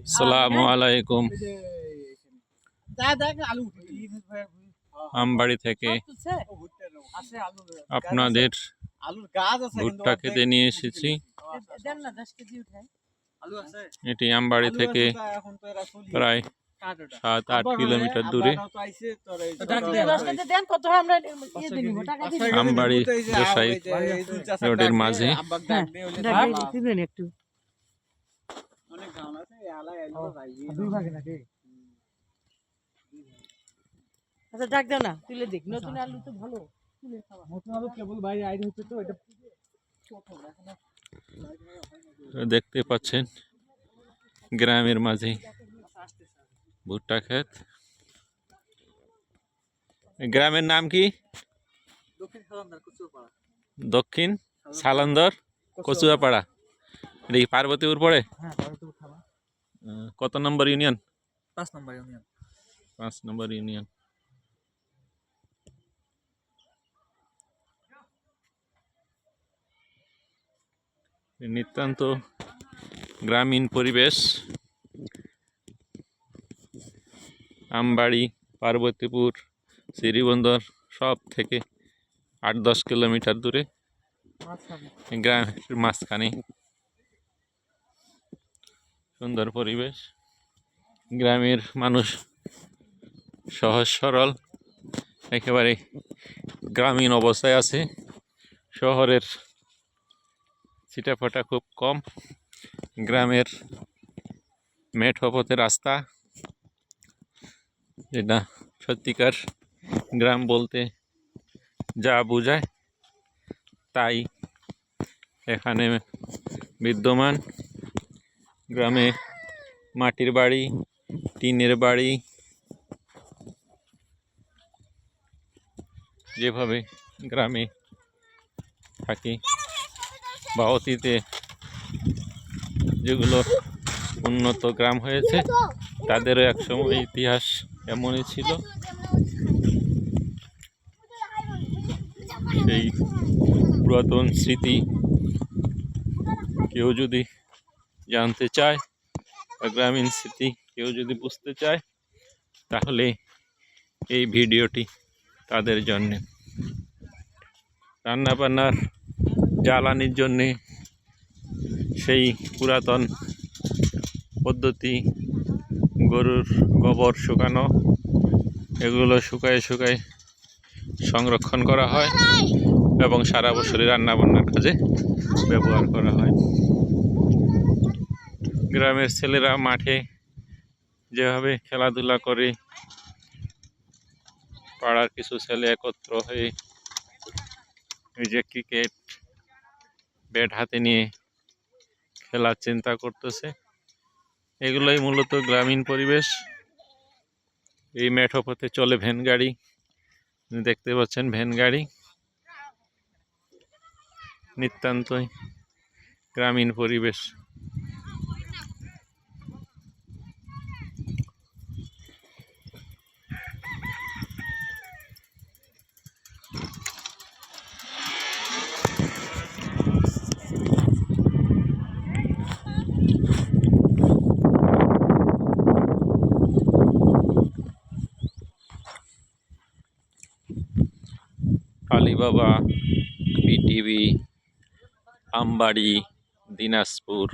আসসালামু আলাইকুম। আমবাড়ি থেকে আপনাদের ভুট্টা খেতে নিয়ে এসেছি। এটি আমবাড়ি থেকে প্রায় 7-8 কিলোমিটার দূরে। আমবাড়ি গোসাই রোডের মাঝে। আচ্ছা ডাক দাও না, তুলে দেখ। নতুন আলু তো ভালো, তুলে খাওয়া। নতুন আলু কেবল ভাই আইড হচ্ছে তো এটা দেখতে পাচ্ছেন গ্রামের মাঝে ভুট্টা ক্ষেত। গ্রামের নাম কি? দক্ষিণ সালান্দর কচুয়াপাড়া। এটা কি পার্বতীপুর পড়ে? কত নম্বর ইউনিয়ন? 5 নম্বর ইউনিয়ন। 5 নম্বর ইউনিয়ন। নিতান্ত গ্রামীণ পরিবেশ। আমবাড়ি, পার্বতীপুর, শ্রীবন্দর সব থেকে 8-10 কিলোমিটার দূরে, গ্রামের মাঝখানে সুন্দর পরিবেশ। গ্রামের মানুষ সহজ সরল, একেবারে গ্রামীণ অবস্থায় আছে। শহরের ছিটাফাটা খুব কম। গ্রামের মেঠো পথে রাস্তা, যেটা সত্যিকার গ্রাম বলতে যা বোঝায় তাই এখানে বিদ্যমান। গ্রামে মাটির বাড়ি, টিনের বাড়ি, যেভাবে গ্রামে থাকি বা অতীতে যেগুলো উন্নত গ্রাম হয়েছে তাদেরও একসময় ইতিহাস এমনই ছিল। সেই পুরাতন স্মৃতি কেউ যদি জানতে চায় বা গ্রামীণ স্মৃতি কেউ যদি বুঝতে চায় তাহলে এই ভিডিওটি তাদের জন্যে। রান্নাবান্নার জ্বালানির জন্যে সেই পুরাতন পদ্ধতি, গরুর গোবর শুকানো, এগুলো শুকায় শুকায় সংরক্ষণ করা হয় এবং সারা বছরই রান্নাবান্নার কাজে ব্যবহার করা হয়। গ্রামের ছেলেরা মাঠে যেভাবে খেলাধুলা করে, পাড়ার কিছু ছেলে একত্র হয়ে এই যে ক্রিকেট ব্যাট হাতে নিয়ে খেলার চিন্তা করতেছে, এগুলোই মূলত গ্রামীণ পরিবেশ। এই মেঠো পথে চলে ভ্যান গাড়ি, দেখতে পাচ্ছেন ভ্যান গাড়ি। নিতান্তই গ্রামীণ পরিবেশ। Alibaba, BTV, Ambari, Dinajpur.